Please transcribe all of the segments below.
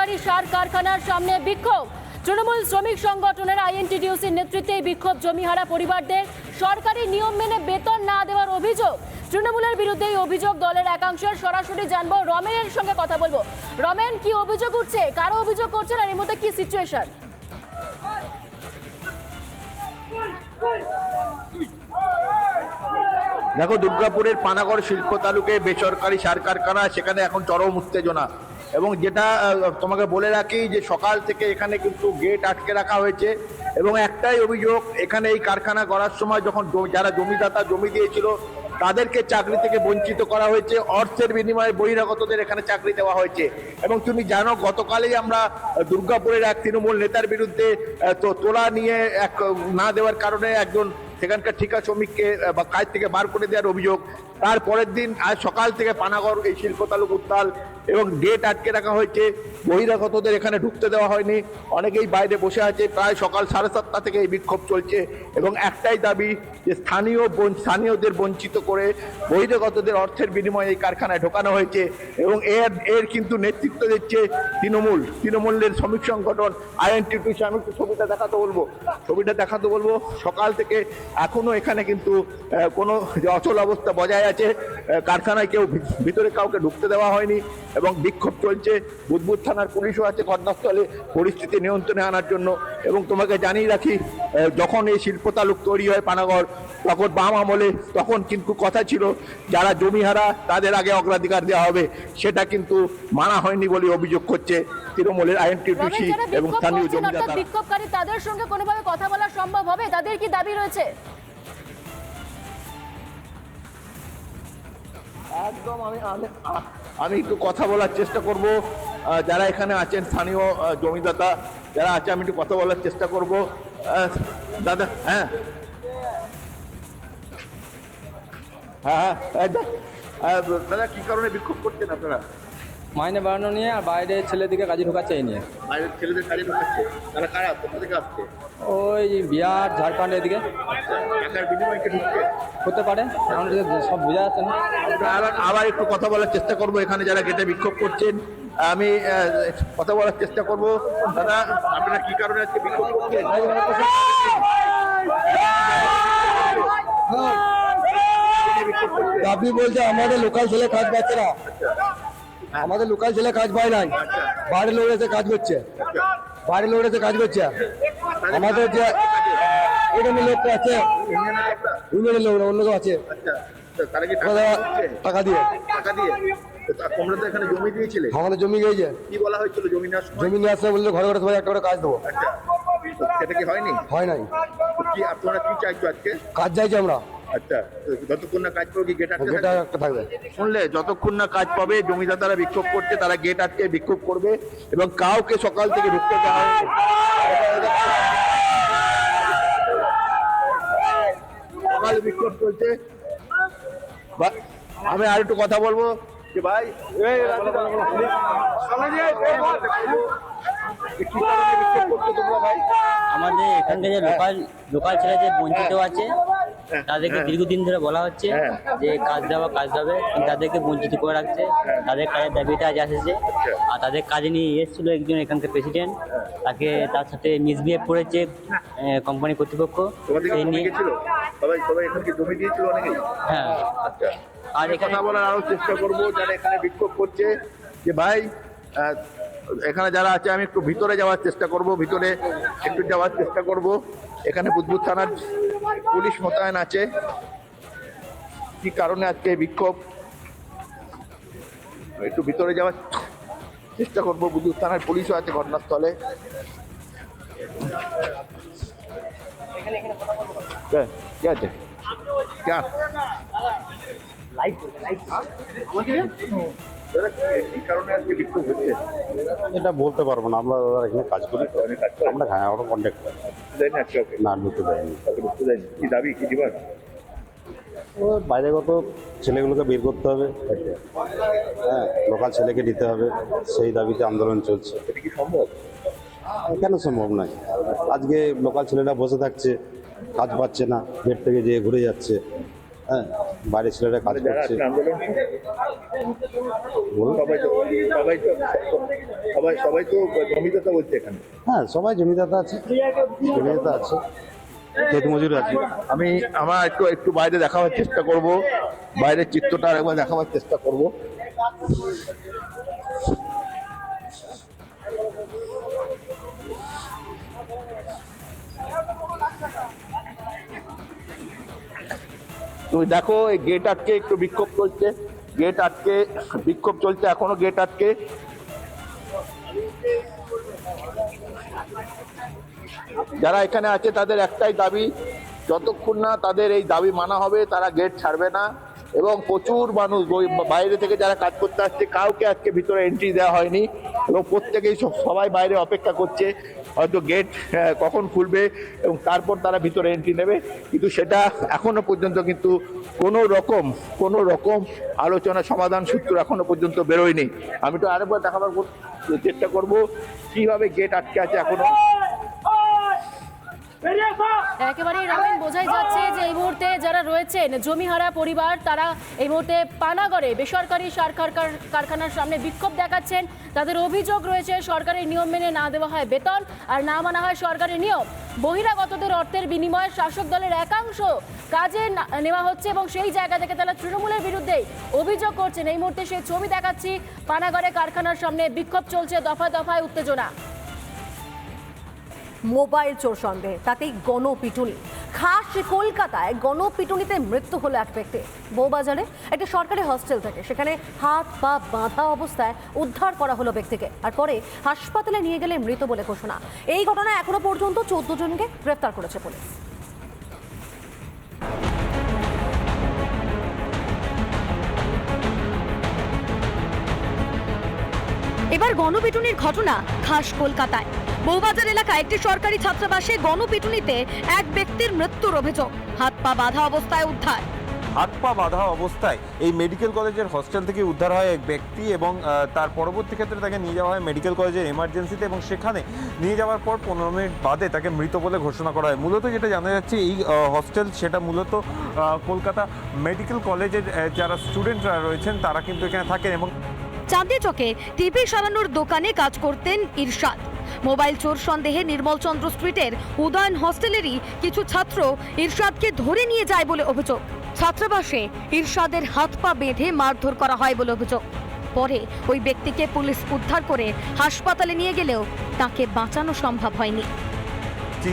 বেসরকারি সার কারখানার সামনে বিক্ষোভ। তৃণমূল শ্রমিক সংগঠনের আইএনটিটিউসির নেতৃত্বে এই বিক্ষোভ জমিহারা পরিবারদের সরকারি নিয়ম মেনে বেতন না দেওয়ার অভিযোগ। তৃণমূলের বিরুদ্ধে এই অভিযোগ দলের একাংশের। সরাসরি জানবো রমেনের সঙ্গে কথা বলবো। রমেন, কি অভিযোগ উঠছে, কারো অভিযোগ করছেন, আর এর মধ্যে কি সিচুয়েশন? দেখো, দুর্গাপুরের পানাগড় শিল্প তালুকে বেসরকারি সার কারখানা, সেখানে এখন চরম উত্তেজনা। এবং যেটা তোমাকে বলে রাখি যে সকাল থেকে এখানে কিন্তু গেট আটকে রাখা হয়েছে এবং একটাই অভিযোগ, এখানে এই কারখানা করার সময় যখন যারা জমিদাতা জমি দিয়েছিল তাদেরকে চাকরি থেকে বঞ্চিত করা হয়েছে, অর্থের বিনিময়ে বহিরাগতদের এখানে চাকরি দেওয়া হয়েছে। এবং তুমি জানো, গতকালই আমরা দুর্গাপুরের এক তৃণমূল নেতার বিরুদ্ধে তোলা নিয়ে এক না দেওয়ার কারণে একজন সেখানকার ঠিকা শ্রমিককে বা কাজ থেকে বার করে দেওয়ার অভিযোগ। তারপরের দিন আজ সকাল থেকে পানাগড় এই শিল্প তালুক উত্তাল এবং গেট আটকে রাখা হয়েছে, বহিরাগতদের এখানে ঢুকতে দেওয়া হয়নি, অনেকেই বাইরে বসে আছে। প্রায় সকাল 7:30 থেকে এই বিক্ষোভ চলছে এবং একটাই দাবি যে স্থানীয়দের বঞ্চিত করে বহিরাগতদের অর্থের বিনিময়ে এই কারখানায় ঢোকানো হয়েছে। এবং এর কিন্তু নেতৃত্ব দিচ্ছে তৃণমূলের শ্রমিক সংগঠন আইএনটিটিউসি। আমি একটু ছবিটা দেখাতে বলবো। সকাল থেকে এখনো এখানে কিন্তু কোনো অচল অবস্থা বজায় আছে, কারখানায় কেউ ভিতরে কাউকে ঢুকতে দেওয়া হয়নি এবং বিক্ষোভ চলছে। বুদবুদ থানার পুলিশও আছে ঘটনাস্থলে পরিস্থিতি নিয়ন্ত্রণে আনার জন্য। এবং তোমাকে জানিয়ে রাখি, যখন এই শিল্প তালুক তৈরি হয় পানাগড়, তখন বাম আমলে তখন কিন্তু কথা ছিল যারা জমিহারা তাদের আগে অগ্রাধিকার দেওয়া হবে, সেটা কিন্তু মানা হয়নি বলে অভিযোগ করছে তৃণমূলের আইএনটিটিউসি এবং স্থানীয় জমিদাতা। বিক্ষোভকারী তাদের সঙ্গে কোনোভাবে কথা বলা সম্ভব হবে? তাদের কি দাবি রয়েছে? একদম আমি একটু কথা বলার চেষ্টা করব, যারা এখানে আছেন স্থানীয় জমিদাতা যারা আছে, আমি একটু কথা বলার চেষ্টা করব। দাদা, হ্যাঁ দাদা, কি কারণে বিক্ষোভ করছেন আপনারা? মাইনে বাড়ানো নিয়ে আর বাইরে ছেলেদিকে কাজে ঢোকাচ্ছে এই নিয়ে। বাইরের ছেলেদের কাজে ঢোকাচ্ছে, তারা কারা, কোথা থেকে আসছে? ওই বিহার ঝাড়খণ্ড এদিকে টাকার বিনিময়ে কি ঢুকছে? হতে পারে, এখন সব বোঝা যাচ্ছে না। আবার একটু কথা বলার চেষ্টা করব এখানে যারা গেটে বিক্ষোভ করছেন, আমি কথা বলার চেষ্টা করব। দাদা, আপনারা কি কারণে আজকে বিক্ষোভ করছেন? দাবি বলছে আমাদের লোকাল ছেলে কাজ পাচ্ছে না, আমাদের লোকাল ছেলে কাজ পায় নাই, বাইরের লোক এসে কাজ করছে, বাইরের লোক এসে কাজ করছে। আমাদের যে এখানে লোক আছে, ইউনিয়নের লোক অন্য কেউ আছে, টাকা দিয়ে তোমরা তো এখানে জমি দিয়েছিলে? আমাদের জমি গিয়েছে। কি বলা হয়েছিল জমি নিয়ে আসতে বললে ঘরে ঘরে সবাই একটা করে কাজ দেবো, সেটা কি হয়নি? হয় নাই। কি আপনারা কি চাইছো আজকে? কাজ চাইছি আমরা। আচ্ছা, যতক্ষণ না কাজ পাবে কি গেট আটকে থাকবে? শুনলে, যতক্ষণ না কাজ পাবে জমিদাতারা বিক্ষোভ করছে, তারা গেট আটকে বিক্ষোভ করবে এবং কাউকে সকাল থেকে ঢুকতে দেওয়া হবে। সকালে বিক্ষোভ চলছে। আমি আর একটু কথা বলবো যে ভাই, আমাদের এখান থেকে লোকাল ছেলে যে বঞ্চিত আছে তাদেরকে দীর্ঘদিন ধরে বলা হচ্ছে যে কাজ দেবে, কিন্তু তাদেরকে বঞ্চিত করে রাখছে। তাদের কাজের দাবিটা আজ আসছে আর তাদের কাজে নিয়ে এসেছিল একজন এখানকার প্রেসিডেন্ট, তার সাথে মিসবিহেভ করেছে কোম্পানি কর্তৃপক্ষ। সেই নিয়ে হ্যাঁ, আর এখানে বলার আরো চেষ্টা করবো যারা এখানে বিক্ষোভ করছে যে ভাই, এখানে যারা আছে, আমি একটু ভিতরে যাওয়ার চেষ্টা করব, এখানে বুদবুদ থানার পুলিশ মোতায়েন আছে। কি কারণে আজকে বিক্ষোভ, একটু ভিতরে যাওয়ার চেষ্টা করব। বুদবুদ থানার পুলিশও আছে ঘটনাস্থলে। কি আছে? এটা বলতে পারবো না, আমরা এখানে কাজ করি, আমরা ওরা কন্ট্যাক্ট না ঢুকতে দেয়নি। কি দাবি, কি দিবার? ও বাইরেগত ছেলেগুলোকে বের করতে হবে, হ্যাঁ, লোকাল ছেলেকে দিতে হবে, সেই দাবিতে আন্দোলন চলছে। এটা কি সম্ভব? কেন সম্ভব নয়? আজকে লোকাল ছেলেরা বসে থাকছে, কাজ পাচ্ছে না, গেট থেকে যেয়ে ঘুরে যাচ্ছে, হ্যাঁ, বাইরের ছেলেরা কাজ যারা করছে। আজকে আন্দোলন বলুন। সবাই তো জমিদাতা বলছে এখানে। হ্যাঁ, সবাই জমিদাতা আছে, জমিদাতা আছে, ক্ষেত মজুর আছে। আমি আমার একটু বাইরে দেখাবার চেষ্টা করব, বাইরের চিত্রটা আরেকবার দেখাবার চেষ্টা করব। তুমি দেখো এই গেট আটকে একটু বিক্ষোভ চলছে, গেট আটকে বিক্ষোভ চলছে, এখনো গেট আটকে। যারা এখানে আছে তাদের একটাই দাবি, যতক্ষণ না তাদের এই দাবি মানা হবে তারা গেট ছাড়বে না। এবং প্রচুর মানুষ বাইরে থেকে যারা কাজ করতে আসছে, কাউকে আজকে ভিতরে এন্ট্রি দেওয়া হয়নি এবং প্রত্যেকেই সবাই বাইরে অপেক্ষা করছে হয়তো গেট কখন খুলবে এবং তারপর তারা ভিতরে এন্ট্রি নেবে। কিন্তু সেটা এখনো পর্যন্ত কিন্তু কোনো রকম আলোচনা সমাধান সূত্র এখনো পর্যন্ত বেরোয়নি। আমি তো আরেকবার দেখাবার চেষ্টা করব কিভাবে গেট আটকে আছে এখনো। একেবারেই রামেন, বোঝাই যাচ্ছে যে এই মুহূর্তে যারা রয়েছেন জমিহারা পরিবার, তারা এই মুহূর্তে পানাগড়ে বেসরকারি সার কারখানার সামনে বিক্ষোভ দেখাচ্ছেন। তাদের অভিযোগ রয়েছে সরকারের নিয়ম মেনে না দেওয়া হয় বেতন, আর না মানা হয় সরকারের নিয়ম। বহিরাগতদের অর্থের বিনিময়ে শাসক দলের একাংশ কাজে নেওয়া হচ্ছে এবং সেই জায়গা থেকে তারা তৃণমূলের বিরুদ্ধে অভিযোগ করছেন। এই মুহূর্তে সেই ছবি দেখাচ্ছি, পানাগড়ে কারখানার সামনে বিক্ষোভ চলছে, দফায় দফায় উত্তেজনা। মোবাইল চোর সন্দেহে তাতেই গণপিটুনি। খাস কলকাতায় গণপিটুনিতে মৃত্যু হলো এক ব্যক্তি। বউবাজারে একটা সরকারি হস্টেল থেকে সেখানে হাত পা বাঁধা অবস্থায় উদ্ধার করা হলো ব্যক্তিকে, আর পরে হাসপাতালে নিয়ে গেলে মৃত বলে ঘোষণা। এই ঘটনায় এখনো পর্যন্ত 14 জনকে গ্রেফতার করেছে পুলিশ। এবার গণপিটুনির ঘটনা খাস কলকাতায়। বউবাজার এলাকায় একটি সরকারি ছাত্রাবাসে গণপিটুনিতে এক ব্যক্তির মৃত্যুর অভিযোগ। হাত পা বাঁধা অবস্থায় উদ্ধার। হাত পা বাঁধা অবস্থায় এই মেডিকেল কলেজের হস্টেল থেকে উদ্ধার হয় এক ব্যক্তি এবং তার পরবর্তী ক্ষেত্রে তাকে নিয়ে যাওয়া হয় মেডিকেল কলেজের এমার্জেন্সিতে এবং সেখানে নিয়ে যাওয়ার পর 15 মিনিট বাদে তাকে মৃত বলে ঘোষণা করা হয়। মূলত যেটা জানা যাচ্ছে এই হস্টেল সেটা মূলত কলকাতা মেডিকেল কলেজের যারা স্টুডেন্টরা রয়েছেন তারা কিন্তু এখানে থাকেন। এবং চাঁদনি চকে টিভি সারানোর দোকানে কাজ করতেন ইরশাদ। মোবাইল চোর সন্দেহে নির্মলচন্দ্র স্ট্রিটের উদয়ন হস্টেলেরই কিছু ছাত্র ইরশাদকে ধরে নিয়ে যায় বলে অভিযোগ। ছাত্রাবাসে ইরশাদের হাত পা বেঁধে মারধর করা হয় বলে অভিযোগ। পরে ওই ব্যক্তিকে পুলিশ উদ্ধার করে হাসপাতালে নিয়ে গেলেও তাকে বাঁচানো সম্ভব হয়নি।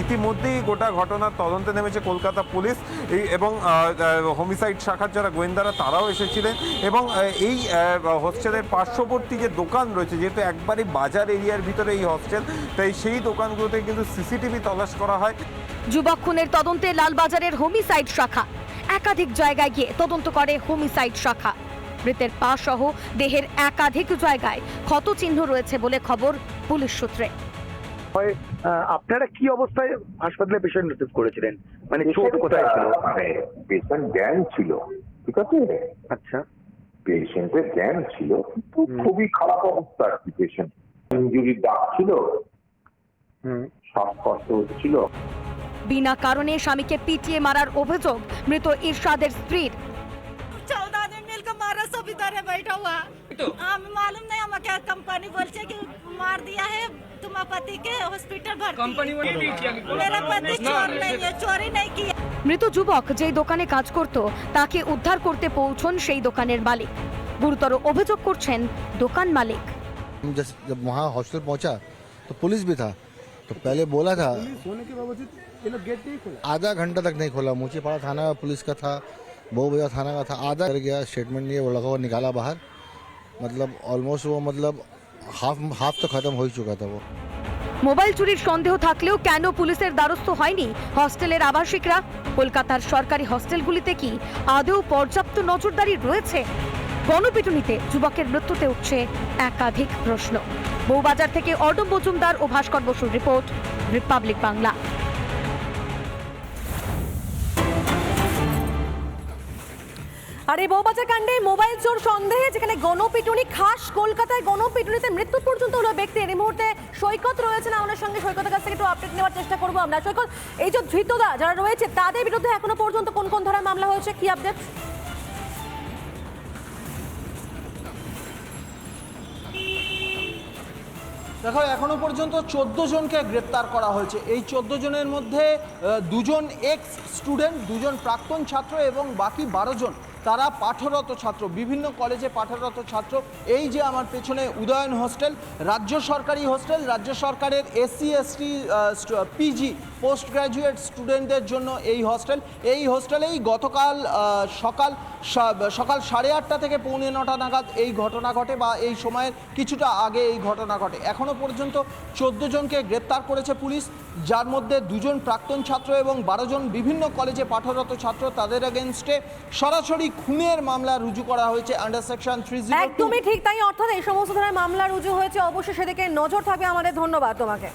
ইতিমধ্যেই গোটা ঘটনার তদন্তে নেমেছে কলকাতা পুলিশ এবং হোমিসাইড শাখার যারা গোয়েন্দারা তারাও এসেছিলেন এবং এই হস্টেলের পার্শ্ববর্তী যে দোকান রয়েছে, যেহেতু একবারই বাজার এরিয়ার ভিতরে এই হস্টেল, তাই সেই দোকানগুলোতে কিন্তু সিসিটিভি তলাশ করা হয়। যুবক খুনের তদন্তে লালবাজারের হোমিসাইড শাখা একাধিক জায়গায় গিয়ে তদন্ত করে হোমিসাইড শাখা। মৃতের পা সহ দেহের একাধিক জায়গায় ক্ষত চিহ্ন রয়েছে বলে খবর পুলিশ সূত্রে। আপনারা কি অবস্থায় হাসপাতালে পেশেন্ট রিসিভ করেছিলেন, মানে চোট কোথায় ছিল? পেশেন্ট জ্ঞান ছিল, ঠিক আছে। আচ্ছা, পেশেন্টের জ্ঞান ছিল কিন্তু খুবই খারাপ অবস্থা আর কি। পেশেন্ট ইনজুরির দাগ ছিল, শ্বাসকষ্ট হচ্ছিল। বিনা কারণে স্বামীকে পিটিয়ে মারার অভিযোগ মৃত ইরশাদের স্ত্রীর। 14 दिन मिलकर मारा, सब इधर है बैठा हुआ। हमें मालूम नहीं, हमें क्या कंपनी बोलते कि मार दिया है तुम्हारे पति के, हॉस्पिटल भर्ती। मेरा पति चोर नहीं है, चोरी नहीं किया। মৃত যুবক যেই দোকানে কাজ করত তাকে উদ্ধার করতে পৌঁছন সেই দোকানের মালিক। গুরুতর অভিযোগ করছেন দোকান মালিক। जब वहाँ हॉस्टल पहुँचा तो पुलिस भी था, तो पहले बोला था आधा घंटा तक नहीं खोला। मुंशीपाड़ा थाना पुलिस का था, बउबाजार थाना का था। आधा कर गया, स्टेटमेंट लिए, वो लगा हुआ निकाला बाहर। मतलब ऑलमोस्ट वो मतलब हाफ तो खत्म हो ही चुका था वो। মোবাইল চুরির সন্দেহ থাকলেও কেন পুলিশের দ্বারস্থ হয়নি হস্টেলের আবাসিকরা? কলকাতার সরকারি হস্টেলগুলিতে কি আদৌ পর্যাপ্ত নজরদারি রয়েছে? গণপিটুনিতে যুবকের মৃত্যুতে উঠছে একাধিক প্রশ্ন। বউবাজার থেকে অডম মজুমদার ও ভাস্কর বসুর রিপোর্ট, রিপাবলিক বাংলা। আর এই বউবাজার কাণ্ডে মোবাইল চোর সন্দেহে যেখানে গণপিটুনি, খাস কলকাতায় গণপিটুনিতে মৃত্যু পর্যন্ত হলো ব্যক্তির। এই মুহূর্তে সৈকত রয়েছেন আমাদের সঙ্গে, সৈকতের কাছ থেকে একটু আপডেট নেওয়ার চেষ্টা করবো আমরা। সৈকত, এই যে ধৃতরা যারা রয়েছে তাদের বিরুদ্ধে এখনো পর্যন্ত কোন কোন ধারায় মামলা হয়েছে, কি আপডেট? দেখো এখনো পর্যন্ত 14 জনকে গ্রেপ্তার করা হয়েছে। এই 14 জনের মধ্যে 2 জন এক্স স্টুডেন্ট, 2 জন প্রাক্তন ছাত্র এবং বাকি 12 জন তারা পাঠরত ছাত্র, বিভিন্ন কলেজে পাঠরত ছাত্র। এই যে আমার পেছনে উদয়ন হোস্টেল, রাজ্য সরকারি হোস্টেল, রাজ্য সরকারের SC ST PG post graduate স্টুডেন্টদের জন্য এই হোস্টেল। এই হোস্টেলেই গতকাল সকাল 8:30 থেকে 9:45 নাগাদ এই ঘটনা ঘটে, বা এই সময়ের কিছুটা আগে এই ঘটনা ঘটে। এখনও পর্যন্ত 14 জনকে গ্রেপ্তার করেছে পুলিশ, যার মধ্যে 2 জন প্রাক্তন ছাত্র এবং 12 জন বিভিন্ন কলেজে পাঠরত ছাত্র। তাদের এগেনস্টে সরাসরি খুনের মামলা রুজু করা হয়েছে আন্ডার সেকশন 302। একদমই ঠিক তাই, অর্থাৎ এই সমস্ত ধরনের মামলা রুজু হয়েছে, অবশ্যই সেদিকে নজর থাকবে আমাদের। ধন্যবাদ তোমাকে।